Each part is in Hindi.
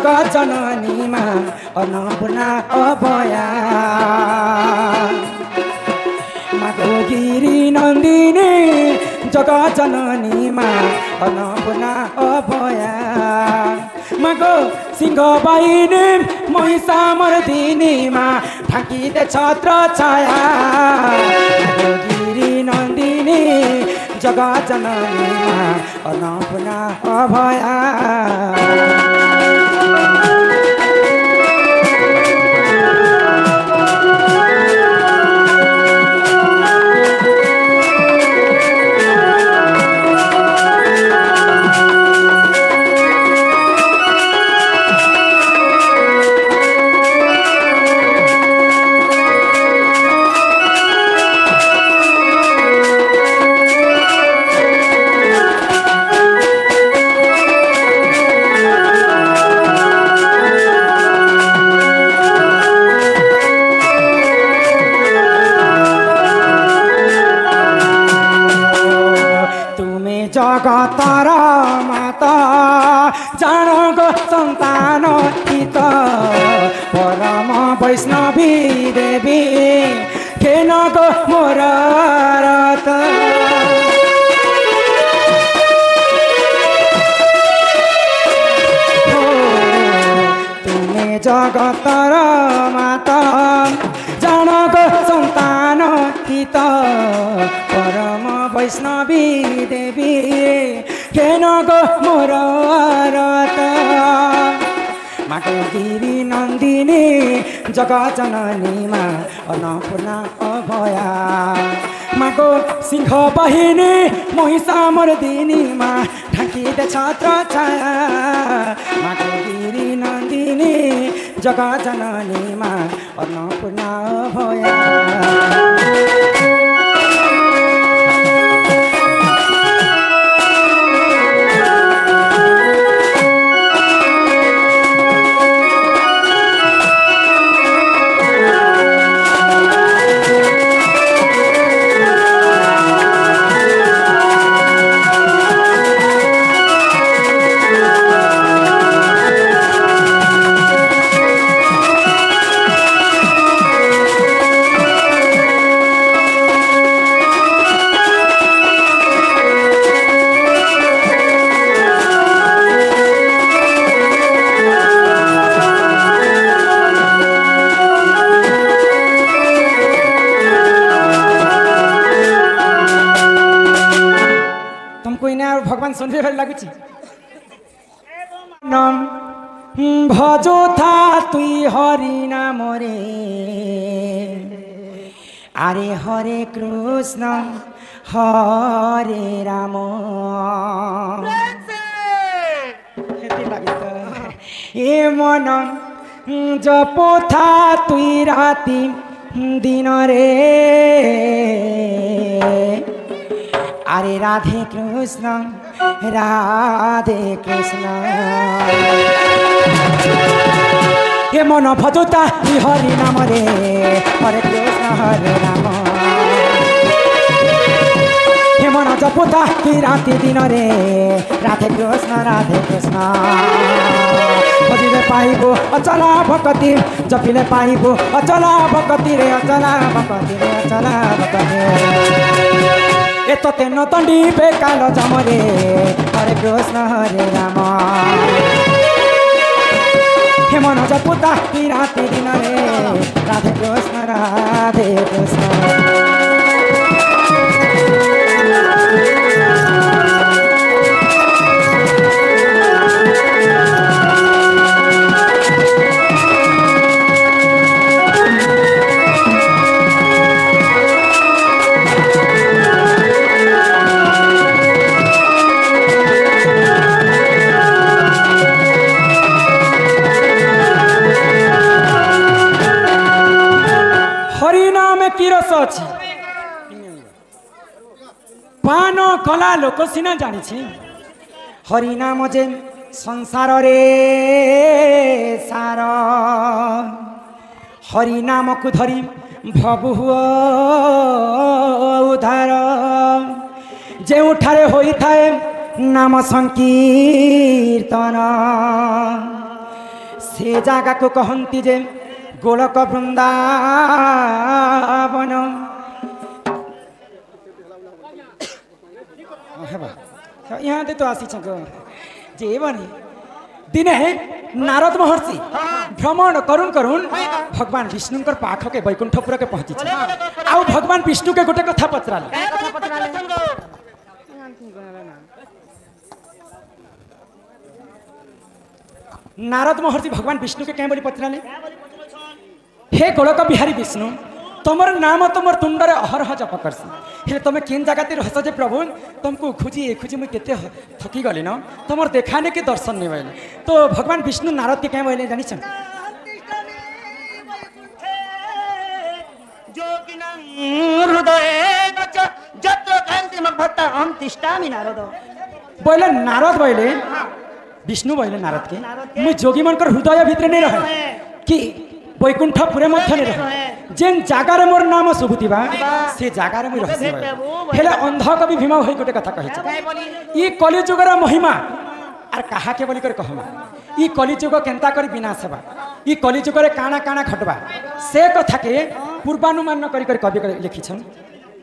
जगत जननी मा अन्नपूर्णा अभया मागो गिरी नन्दिनी जगत जननी मा अन्नपूर्णा अभया मागो सिंह बाहिनी महिषामर्दिनी मा ढाकिदे छत्र छाया मागो गिरी नन्दिनी जगत जननी मा अन्नपूर्णा अभया जगतर माता जानको सन्तान हित परम वैष्णवी देवी केनको मोर रत तुमे जगतर माता जानको सन्तान हित परम वैष्णवी देवी केनको मोर रत मागो गिरी नन्दिनी जगत जननी मा अन्नपूर्णा अभया मागो सिंह बाहिनी महिषामर्दिनी मा ढाकिदे छत्र छाया मागो गिरी नन्दिनी जगत जननी मा अन्नपूर्णा अभया भगवान सुनने भाई लगुची नम भजो था तुई हरि नाम रे आरे हरे कृष्ण हरे राम ए मन जपो था तुई राति दिन रे अरे राधे कृष्ण हे मन भजोता हरि नाम रे हरे कृष्ण हरे राम हे मन जपोता राति दिन रे राधे कृष्ण भजिले पाइबो अचला भक्ति जपिले पाइबो अचला भक्ति रे अचला भक्ति रे अचला भक्ति एतो तेन तंडी बेकाल जमरे हरे कृष्ण हरे राम हे मन जपुता राति दिन रे राधे कृष्ण ଅଛି ପାନ କଲା ଲୋକ ସିନା ଜାଣିଛି ହରି ନାମ ଯେ ସଂସାରରେ ସାର ହରି ନାମକୁ ଧରି ଭବୁ ହୁଅ ଉଦ୍ଧାର ଯେଉଁଠାରେ ହୋଇଥାଏ ନାମ ସଂକୀର୍ତ୍ତନ से जगह को कहती जे गोलक वृंदावन यहाँ तो आसी जे बनी दिने नारद महर्षि भ्रमण करुण करुण भगवान विष्णु पाख के वैकुंठपुर के पहुंची आउ भगवान विष्णु के गोटे कथा पचराले नारद महर्षि भगवान विष्णु के कहीं बोली पचराले हे गोलक बिहारी विष्णु तुमर नाम तुमर तुंडरे अहरह जप करसी हे तुम केन जगह रहस जे प्रभु तुमको खुजी मुझे केते थकी गली न तुमर देखाने के दर्शन नहीं भइले तो भगवान विष्णु नारद के कहीं बोले जानी बोले नारद बोले विष्णु बोले नारद के मुझ जोगी मनकर हृदय भीतर नहीं रहे कि वैकुंठपुरे मध्य नहीं रहे जेन जगार मोर नाम शुभुतिबा से जगार मुई रहसी हेले अंध कवि भीम होई गोटे कथा कहि ई कलिजुगर महिमा आर कहा के बोली कर कहमा ई कलिजुग केंता करी विनाश हेबा ई कलिजुगरे काना काना घटबा से कथा के पूर्वानुमान करी कर कवि लिखिछन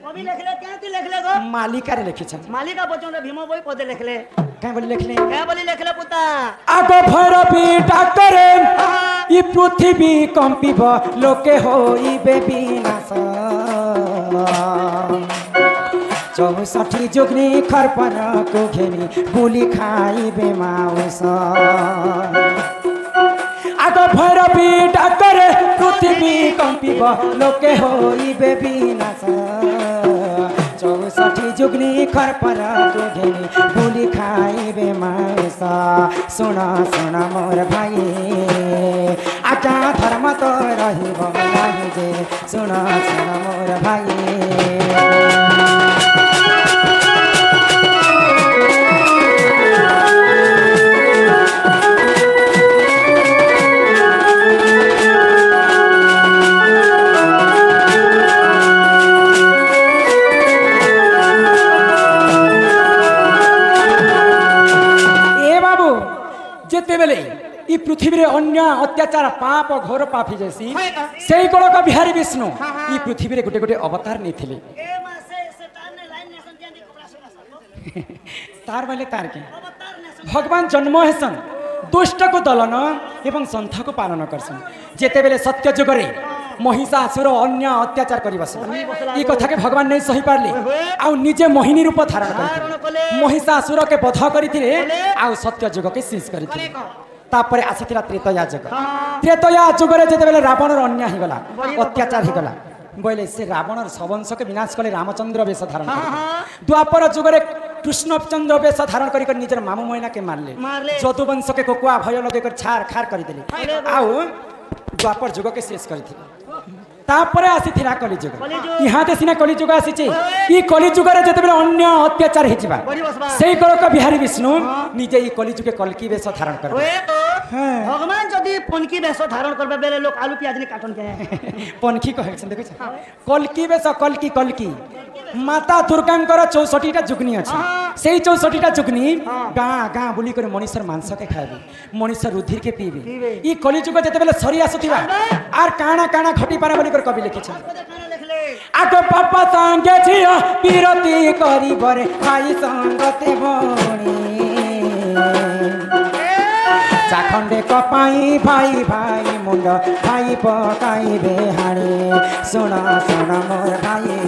कवि लिखले केति लिखले गो मालिका रे लिखिछन मालिका बचन रे भीम बोई पदे लिखले काय बोली लिखले पुता आगो भैरवी डाकरे ई पृथ्वी कंपिब लोके होइबे विनाश 64 जुगनी खरपन को घेनी बुली खाइबे माउस आगो भैरवी डाकरे पृथ्वी कंपिब लोके होइबे विनाश 64 जुगनी खरपन को घेनी बुली खाइबे माउस सुना सुना मोर भाई आजा धर्म तो रही नहीं जे सुना सुना मोर भाई बेले ई पृथ्वी रे अन्य अत्याचार पाप घोर पापी जैसी सेई गोलक बिहारी विष्णु ई पृथ्वी रे गोटे गोटे अवतार नहीं थिले तार वाले तार के भगवान जन्म हेसन दुष्ट को दलन एवं संथ को पालन करसन जेते बेले सत्य जुग रे महिषासुर अन्य अत्याचार करी बस ई कथा के भगवान नहीं सही पारले आ निजे मोहिनी रूप धारण करथिले महिषासुर के वध करथिले आ सत्य जुग के शेष करथिले तापरे आसीथिला त्रेतया जुग रे जेते बेले रावण अन्याय ही गला अत्याचार ही गला बोले से रावण सवंश के विनाश कले रामचंद्र वेश धारण द्वापर जुग रे कृष्णचंद्र वेश धारण कर निजर मामू मैना के मारले जदुवंश के कोकुआ भय लगे कर छार खार कर देले आ द्वापर जुग के शेष करथिले तापरे आसीथिला कलिजुग यहाँ ते सिना कलिजुग आसीचे ई कलिजुग रे जते बेले अन्य अत्याचार हिजिबा सेई गोलक बिहारी विष्णु निजे ई कलिजुग के कलकी वेश धारण करबे भगवान जदी पनकी वेश धारण करबे बेले लोग आलू प्याज ने काटन के पनकी कहै छन देखै छ कलकी वेश कलकी माता दुर्गांकर 64 टा जुगनी अछि सेई 64 टा जुगनी गाँ गाँ बुली कर मनुष्यर मांस के खाइबे मनुष्य रुधिर के पीबे ई कलिजुग जते बेले सरी आसुथिबा आर काना काना घटी पारा बोली कर कवि लिखि छ आगो पापा संगे छिया पीरती करी बरे भाई संगते बणी चाखंडे कपाई भाई भाई मुंड भाई पकाई बेहाणी सुना सुना मोर भाई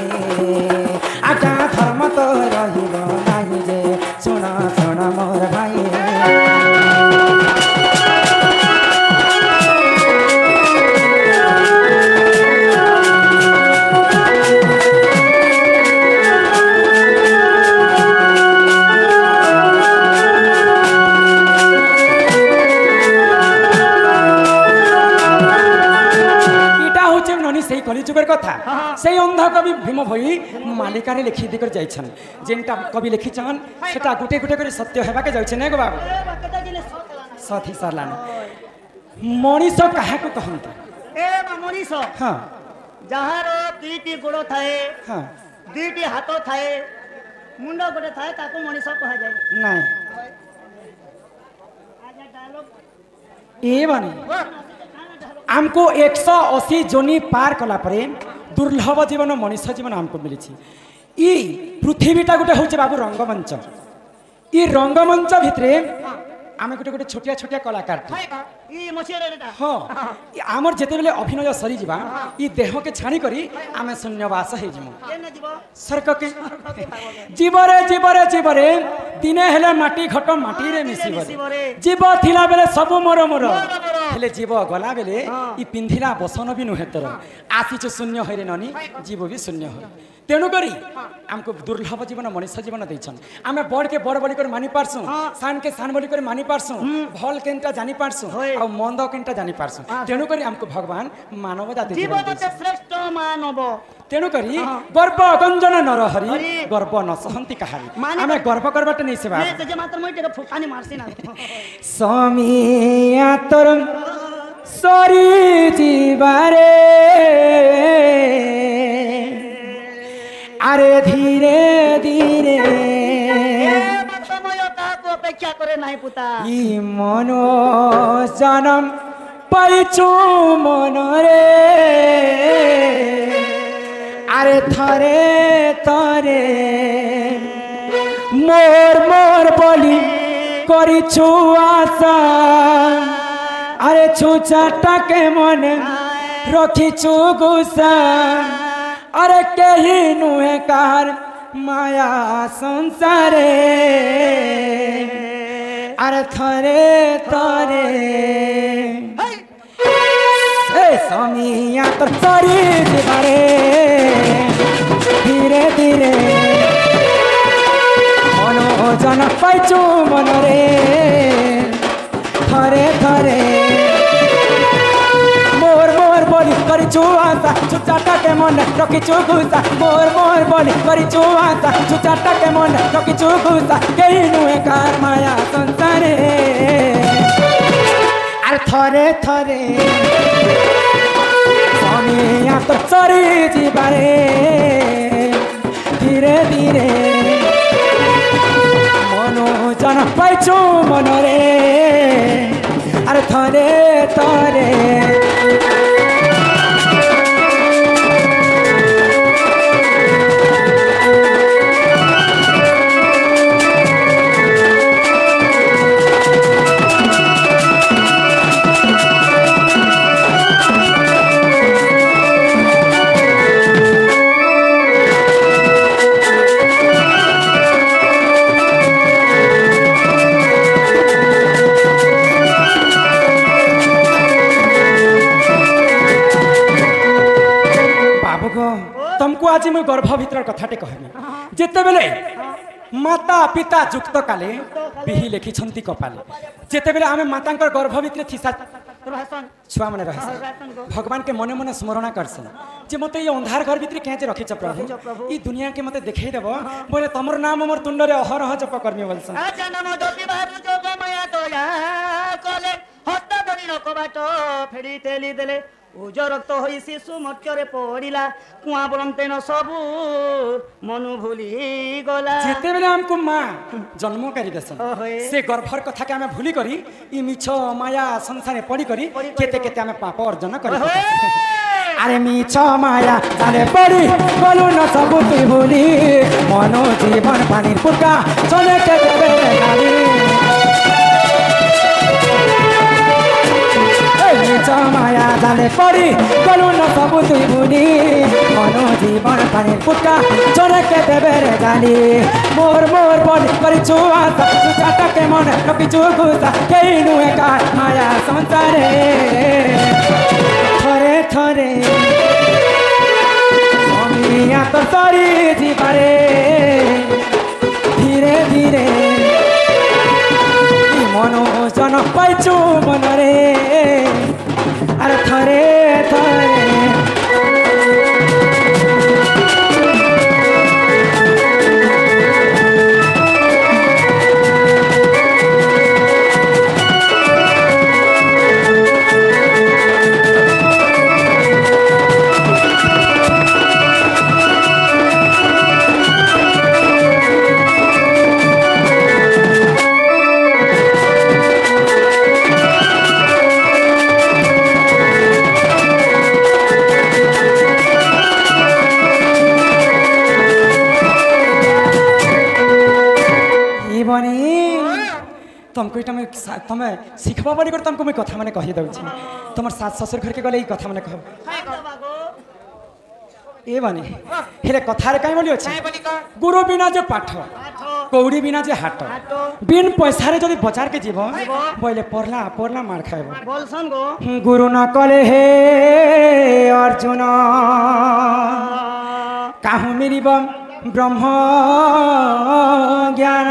आजा धर्म तो रहिब नहीं जे सुना सुना मोर भाई कलिजुगर कथा से अंध कवि भीम भई मालिका रे लिखि देकर जाइछन जेनटा कवि लिखिछन सेटा गुटे गुटे कर सत्य हेबा के जाइछ ने गो बाबू साथी सरलान मनीष काहा को कहंत ए मनीष हां जहार दुईटी गोड़ थाए हां दुईटी हाथ थाए मुंड गोटे थाए ताको मनीष कहा जाय नहीं आजा डायलॉग ए बानी आमको 180 जोनी पार कला परे दुर्लभ जीवन मनुष्य जीवन आमको मिली ई पृथ्वीटा गोटे हूँ बाबू रंगमंच ई रंगमंच भितरे आम गोटे गोटे छोटिया छोटिया कलाकार हाँ आमर जिते बेले अभिनय सरी जीवा ई देह के छाणी करी आमे शून्यवास हे जिमु सरक के जीवरे जीवरे जीवरे दिने हेले माटी घट माटी रे मिसिबरे जीव थिला बेले सब मोर मोर हेले जीव गला बेले ई पिंधिला बसन भी नुहे तोर आसीच शून्य होरे ननी जीव भी शून्य हो तेणु करी आमको दुर्लभ जीवन मनुष्य जीवन देछन आमे बड़ के बड़ बड़ी कर मानि पारसु सान के सान बड़ी कर मानि पारसु भल केनटा जानि पारसु आ मंद केनटा जानि पारसु तेणु करी आमको भगवान मानव जाति जीवन श्रेष्ठ मानव तेणु करी गर्व गंजन नरहरि गर्व न सहंती कहानी आमे गर्व करबट नै सेवा जे मात्र मोइटे फुकानी मारसी ना समिया तोर सरी जीवारे अरे धीरे धीरे अपेक्षा करे नाही पुता ई मनो जन्म पाइछु मन रे अरे थरे थरे मोर मोर बोली करिछु आशा अरे छुचाटा के मन रखिछु गुस्सा अरे कही नुहे कार माया संसारे अरे थरे थरे समिया तो सरी जीवारे धीरे धीरे मनोजन पाइछु मन रे थरे थरे मोर मोर बोली करिछु आशा छुचाटा के मन रखिछु गुस्सा मोर मोर बोली करिछु आशा छुचाटा के मन रखिछु गुस्सा केही नुहे कार माया संसारे अरे थरे थरे समिया तो सरी जीवारे धीरे धीरे मनोजन पाइछु मन रे अरे थरे थरे तुमको आज मैं गर्भ भीतर कथाटे कहमी जिते बेले माता पिता जुक्त काले बिही लिखि कपाले जिते बेले आमे माता गर्भ भीतर थिसा छुआ मैंने रह भगवान के मने मने स्मरण करसन जे मते ये अंधार घर भीतर केजे रखिछ प्रभु ई दुनिया के मते देखाई देबो बोले तमर नाम मोर तुंड रे अहरह जप करमी बोलसन अच्छा नमो दोती बाबू जोग माया तोया कले हत्ता धरी नको बाटो फेरी तेली देले उजो रक्त होई शिशु मटरे पड़िला कुआ बोलतेन सबू मनु भूली गला जेते बेले हमको मां जन्म करी देसन से गर्भर कथा के हमें भूली करी ई मिछ माया संसारे पड़ी करी केते केते हमें पाप अर्जन करी अरे मिछ माया जाने पड़ी बोलू न सब तू भूली मनो जीवन पानी पुका चले के देबे गाली माया जाने पड़ी बोलू न सब तु भूली मनो जीवन पानी पुटका चोरे के देवे रे गाली मोर मोर बोली करिछु आशा छुचाटा के मन रखिछु गुस्सा केही नुहे कार माया संसारे थरे थरे समिया तो सरी जीवारे धीरे धीरे मनोजन पाइछु मन रे अरे थरे थरे तुमको इटा मैं तुम शिखबा बोली तुमको मुझे कथा मैंने कही दूँ तुम सास ससुर घर के गले ये कथा मैंने कह ए बनी हेले कथारे कहीं बोली अच्छे गुरु बिना जो पाठ कौड़ी बिना जो हाट बिन पैसा जदि बजार के जीव बोले पढ़ला पढ़ला मार खाएब गुरु न कले हे अर्जुन काहू मिलिब ब्रह्म ज्ञान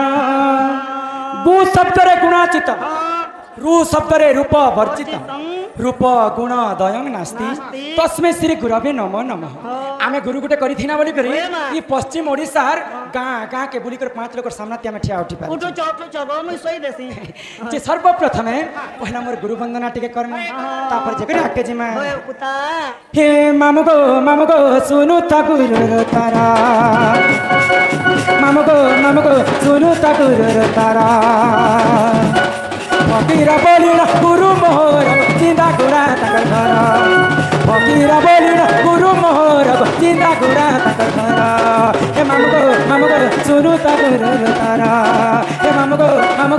गु शब्दरे गुणाचित रू शब्दरे रूप वर्जित रूप गुण दयं नास्ति तस्मै श्री गुरवे नमो नमः आमे गुरु गुटे करी थिना बोली करी ई पश्चिम ओडिसार गाँ गाँ के बुली कर 5 लोग सामना ते आमे ठिया उठी पार उठो चौक चौक मुई सोई देसी जे सर्वप्रथमे पहिला मोर गुरु वंदना टिके करम तापर जे करे आके जिमा ओए पुता हे मामु गो सुनु ता गुरु तारा मामु गो सुनु ता गुरु तारा फकीरा बोलिना गुरु मोहर चिंता गुरा तकर घर फकीरा बोलिना गुरु मोहर चिंता गुरा तकर घर हे मामु गो सुनु ता गुरु तारा हे मामु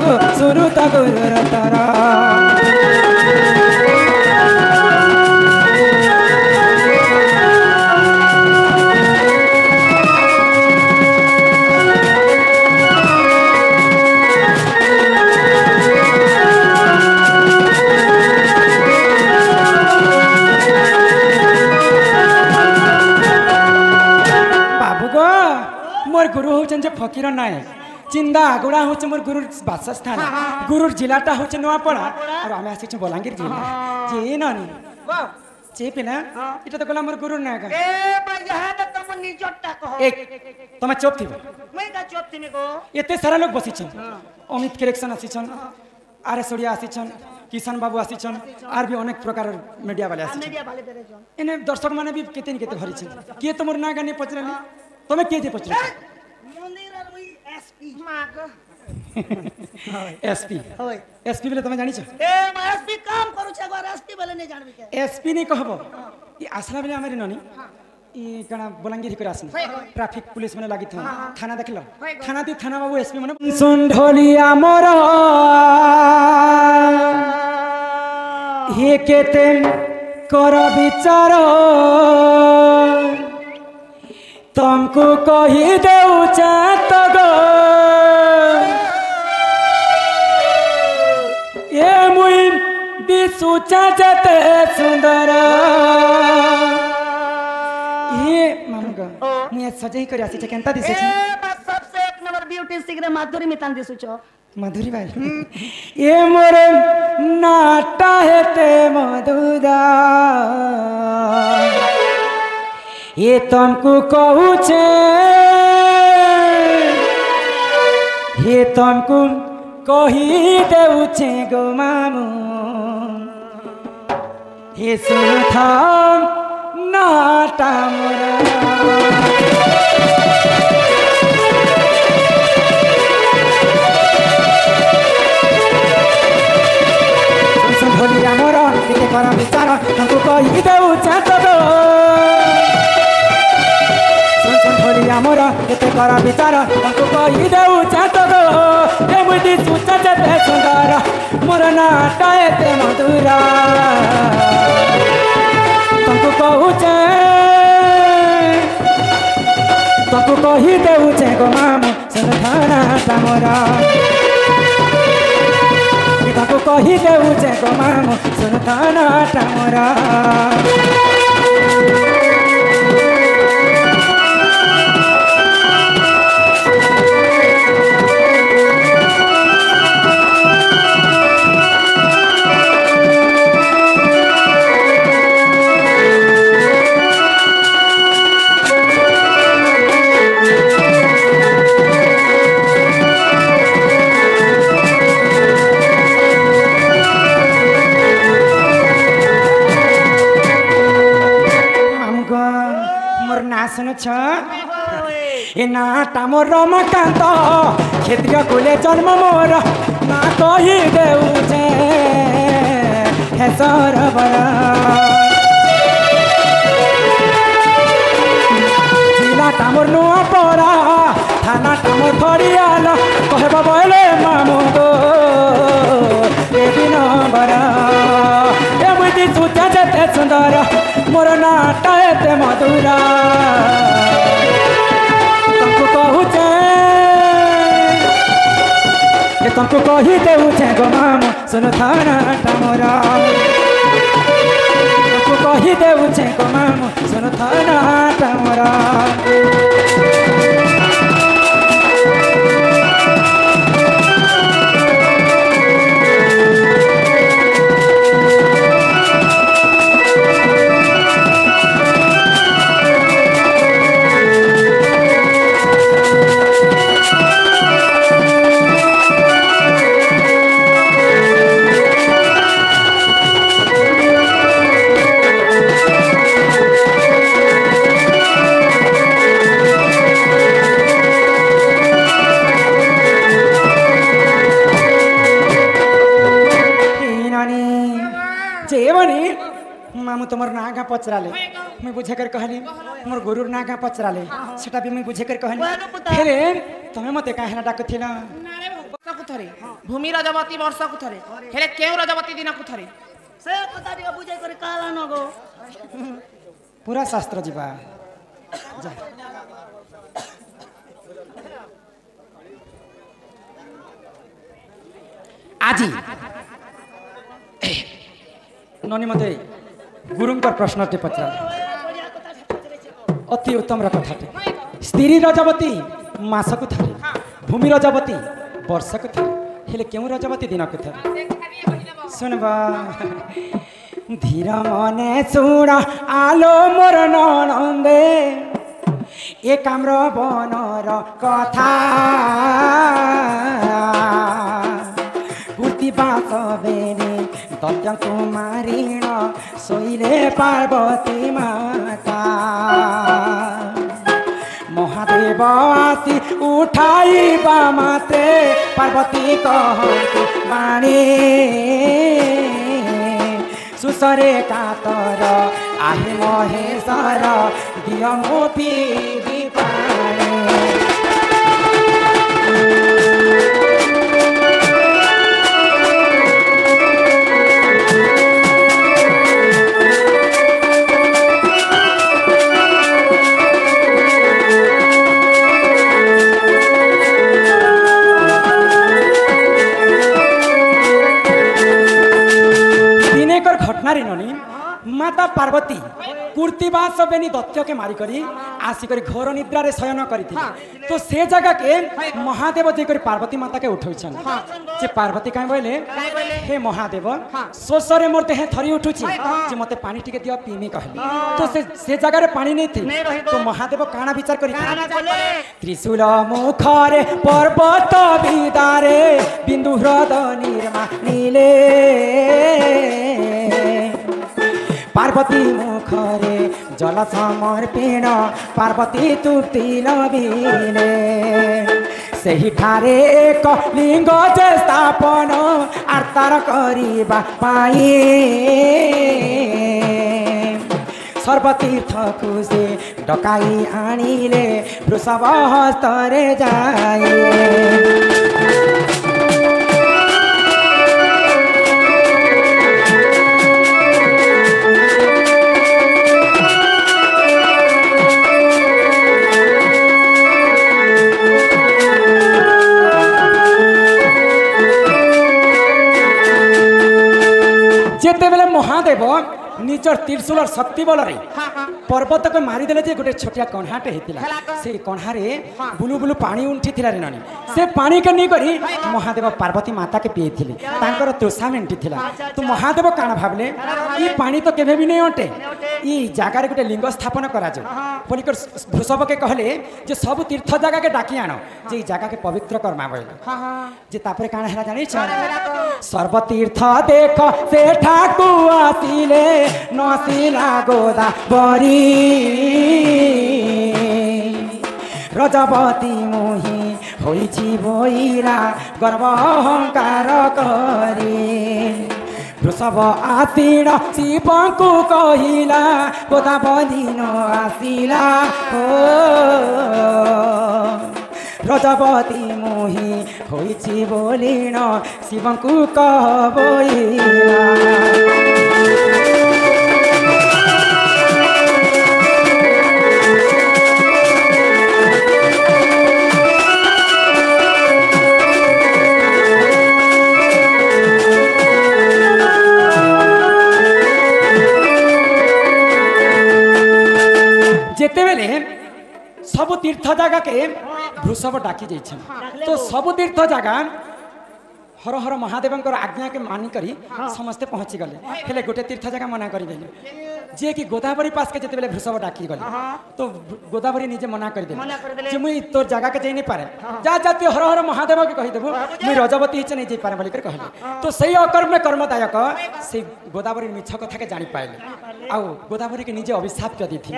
गो सुनु ता गुरु तारा मोर गुरु होचन जे फकीर नाय चिंदा गुड़ा होचे मोर गुरु बासस्थान गुरु जिलाटा होचे नवापड़ा और आमे आसी बलांगीर जिला जे नानी वाह जे पिना इटा तो गला मोर गुरु ना का ए बजा त तुम निजटा कहो एक तमे चुप थिबो मैं का चुप थिने को एते सारा लोग बसी छन अमित कलेक्शन आसी छन आर सोडिया आसी छन किशन बाबू आसी छन आर भी अनेक प्रकार मीडिया वाले आसी छन मीडिया वाले तेरे जो एने दर्शक माने भी केते केते भरी छन के तमोर ना गाने पचरली तमे के दे पचरली मंदिर और वही एसपी माग एसपी होय एसपी बोले तमे जानि छ ए मैं एसपी काम करू छ गो एसपी बोले नहीं जानबी के एसपी नहीं कहबो ई आसला बेले हमरे ननी ई कणा बलांगीर कर आसन ट्रैफिक पुलिस माने लागि था थाना देखलो थाना दी थाना बाबू एसपी माने सुन ढोलिया मोर हे केते कर विचार तुमको कही देऊ चात गो ये मुई दिसुचा जते सुंदर ये मामगा मुई सजई कर आसी छ केनता दिसे छ ए बस सबसे एक नंबर ब्यूटी सिगरे माधुरी मितान दिसु छ माधुरी भाई ये मोर नाटा हेते मधुदा ये तुमको कहू छे ये तुमको कही देऊ छे गो मामू हे सुन था नाटा मोरा भोलिया मोर टिके कर विचार तुमको कही देऊ चात गो भोलिया मोर केते कर विचार तुमको कही देऊ चात गो ए मुदी सुचा जते सुंदर मोर नाटा एते मधुरा तुमको कहू छे तुमको कही देऊ छे गो मामू सुन थाना मोरा तुमको कही देऊ छे गो मामू सुन थाना मोरा सुन छ ए नाटा मोर रमकांत क्षेत्रीय कुले जन्म मोर ना कही देऊ छे हे सरबर जिलाटा मोर नुआपड़ा थानाटा मोर फरियाल कहब बोले मामू गो सुंदर मोर नाटा एते मधुरा तुमको कहूचे तुमको कही देउछे गो मामू सुन थानाटा मोरा तुमको कही देउछे गो मामू सुन थानाटा मोरा मामू तुम ना क्या पचराले मुझे बुझे कर कहली मोर गुरु ना क्या पचराले सेटा भी मुझे बुझे कर कहली हेले तमे मते काहे ना डाकथिला नारे वर्षा को थरे भूमि रजवती वर्षा को थरे हेले केउ रजवती दिन को थरे से कथा टिके बुझे कर काला न गो पूरा शास्त्र जीवा जा आजी ननी मते गुरुंकर प्रश्नटे पचार अति उत्तम कथाटे स्त्री रजवती मासक थारे भूमि रजवती वर्षक थारे हेले क्यों रजवती दिन को थारे सुनबा धीर मने सुण आलो मोर नंदे ए काम्र बनर कथा पूर्ति बास बेनी दत्य कुमारीण शोले पार्वती माता महादेव आसी उठाइबा मात्रे पार्वती कहती बाणी सुसरे कातर आहे महेश्वर दिय मो पीबी पाणी माता पार्वती कुर्तीवास बेनी दत्य के मारी करी आसिक घोर निद्रा रे शयन करी तो से जगह के महादेव जेकर पार्वती माता के उठौछन जे पार्वती काई बोले हे महादेव सोसरे मोर देह थरी उठुची जे मते पानी टिके दियो पीमी कहली तो से जगह रे पानी नहीं थी तो महादेव काना विचार करी त्रिशूल मुखरे पर्वत विदारे बिंदु हृद निर्मा नीले पार्वती मुखरे जल समर्पिण पार्वती तुप्ति लभिले सही ठारे एक लिंग जे स्थापन आर्तार करिबा पाई सर्वतीर्थ खुशी डकाई आनिले वृषभ हस्तरे जाए जेतेबेले महादेव निजर त्रिशूलर शक्ति बल पर्वत को मारिदेले जे गोटे छोटिया कण्हाटे हेतिला से कण्हारे बुलु बुलु पानी उंठी थिला रे ननी से पानी के नी करी महादेव पार्वती माता के पिएथिले तांकर तृषा मेंटिथिला तो महादेव काना भाबले ई पानी तो केबे भी नहीं अटे ई जागा रे गोटे लिंग स्थापन करा जो बोलिकर वृषभ के कहले जे सब तीर्थ जागा के डाकी आनो जे ई जागा के पवित्र कर्मा बोले जे तापरे काना हेला जानि छ सर्व तीर्थ देख से ठाकु आसिले नसिला गोदा बरी रजवती मोही होइछि बोइरा गर्व अहंकार करी वृषभ आसीन शिवଙ୍କୁ कहिला गोदा बदिन आसिला हो रजवती मोही होइछि बोलिन शिवଙ୍କୁ कहबोइला तीर्थ जगह के वृषभ डाकी जाइछन तो सब तीर्थ जगह हर हर महादेव आज्ञा के मानिक समस्ते पहुँची गले हेले गोटे तीर्थ जगह मना करदेले जे कि गोदावरी पास के जिते वृषभ डाकी गले तो गोदावरी निजे मना करदे मुई तोर जगह के जाई नहीं पारे जा जाती हर हर महादेव के कहीदेबू मुई रजवती हिचे नहीं जाई पारे बोलिक कहले तो सही अकर्म कर्मदायक से गोदावरी मिछ कथा के जानी पाइले आउ गोदावरी के निजे अभिशाप दी थी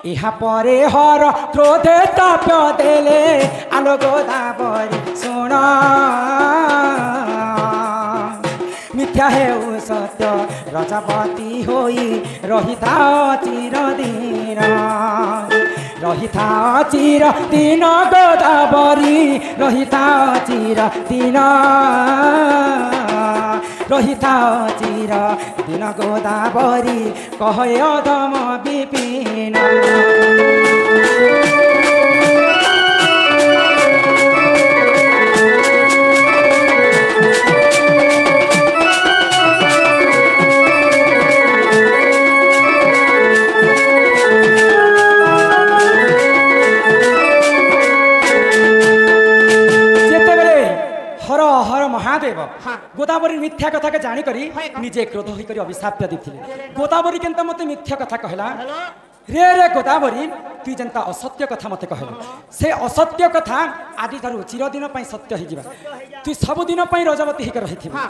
यहाँ परे हर क्रोधे ताप देले आलो गोदावरी सुन मिथ्या है सत्य रजपति होई रहिता चिरदिन रहिता चिरदिन गोदावरी रहिता चिरदिन रहिता चिरदिन गोदावरी कहे अधम विपिन महादेव गोदावरी मिथ्या कथा के जानी करी निजे क्रोध होई करी अभिशाप देथिले गोदावरी केनता मते मिथ्या कथा कहला रे रे गोदावरी तू जनता असत्य कथा मते कहला से असत्य कथा आदि तारु चिरदिन पई सत्य हो जिबा तू सब दिन पई रजवती हिक रहिथिबा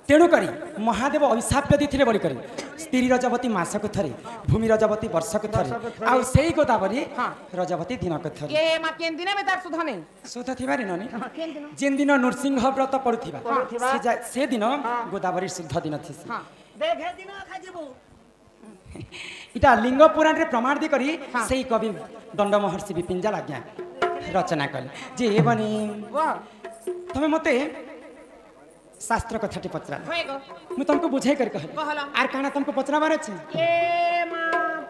तेणु करी महादेव अभिशाप देथिले बोली करी स्त्री रजवती मासक थरी भूमि रजवती वर्षक थरी आउ सेई गोदावरी रजवती दिनक थरी ये मा केन दिन में तार सुधा नहीं सुधा थिबारी ननी जेन दिन नरसिंह व्रत पड़ुथिबा से दिन गोदावरी शुद्ध दिन थिसी देखे दिन खाजिबू इटा लिंग पुराण रे प्रमाण दी करी सेई कवि दंड महर्षि विपिंजा आज्ञा रचना कले जे एबनी तमे मते शास्त्र कथा टी पचरा मु तुमको बुझाई कर कहले आर काना तुमको पचराबार अछि ए मा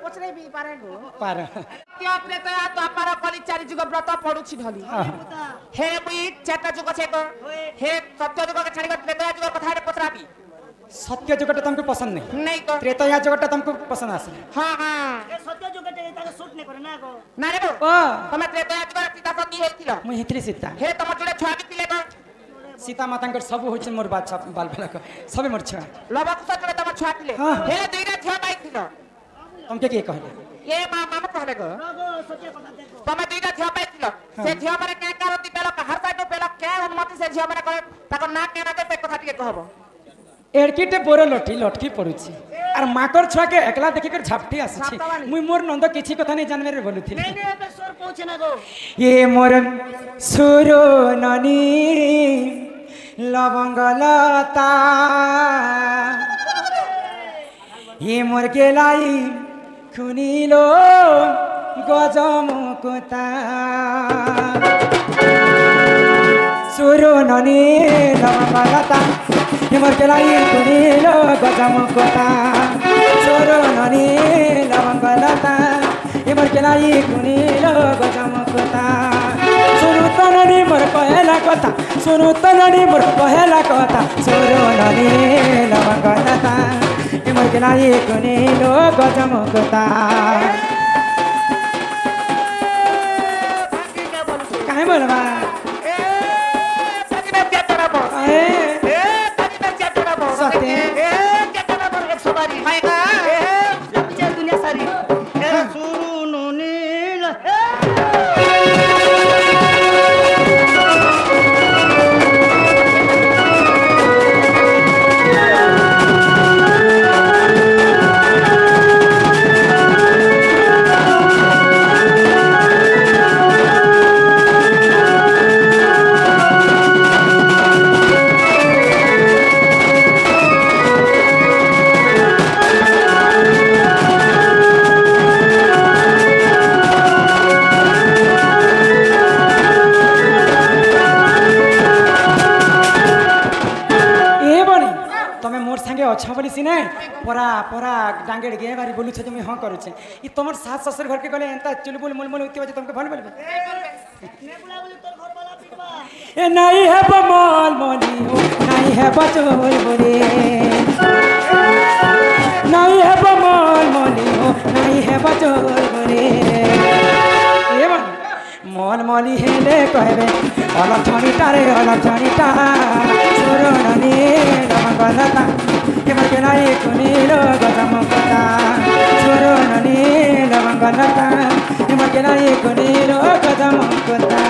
पचरे भी पारे गो पार त्यो प्रेत या तो अपार कली चारि जुग व्रत पडुछि ढली हे बुई चेता जुग छेको हे सत्य जुग के छाडी प्रेत जुग कथा रे पचराबी सत्य जुगटा तुमको पसंद नहीं तो त्रेता जुगटा तुमको पसंद आसे हां हां ए सत्य जुगटे ताके सूट नहीं करे ना गो ना रे बो तमे त्रेता जुग सीता सती हेतिलो मु हितली सीता हे तम जुड़े छुआ भी पिले गो सीता माता सब होइछ मोर बात बाल बालक सब मोर छुआ लबक सजरे तम छुआ पिले हे दुईरा छुआ पाइथिलो तुम के कहले ए मा मामा कहले गो सत्य कथा देखो तमे दुईरा छुआ पाइथिलो से छुआ माने के कारती पेला हर साइड पेला के उन्नति से छुआ माने कहे ताको ना के ना के कथा टिके कहबो एड़कीटे बोर लठी लटकी पड़ुछि आर माकर छुआ के एकला देखि कर झपटी आसी मुई मोर नंद किछि कथा नै जानबे रे बोलुथि नहीं नहीं बे सर पहुंचे ना गो ये मोर सुरो ननी लवंगलता ये मोर गेलाई खुनिलो गजमुकुता सुरो ननी लवंगलता ये मोर गेलाई खुनिलो गजमुकुता सुरो ननी लवंगलता ये मोर गेलाई खुनिलो गजमुकुता सुनु तननी मोर कहला कथा सुनु तननी मोर कहला कथा सुरो ननी लवंगलता ये मोर गेलाई खुनिलो गजमुकुता काहे बोलबा अच्छा बोली सिने परा परा डांगेड़ गे बारी बोलू छ तुम हां करू छ ई तमर सास ससुर घर के गले एंता चुलबुल मुलमुल होती बजे तुमके भल बोलबे ने बुला बोली तोर घर वाला पिटवा ए नहीं है बमल मोली हो नहीं है बचोल बोले नहीं है बमल मोली हो नहीं है बचोल बोले ए मन মন মলি হেলে কহবে অলক্ষণীটারে অলক্ষণীটা সুরণী লবঙ্গলতা এমকে নাই কুনিল গজমকতা সুরণী লবঙ্গলতা এমকে নাই কুনিল গজমকতা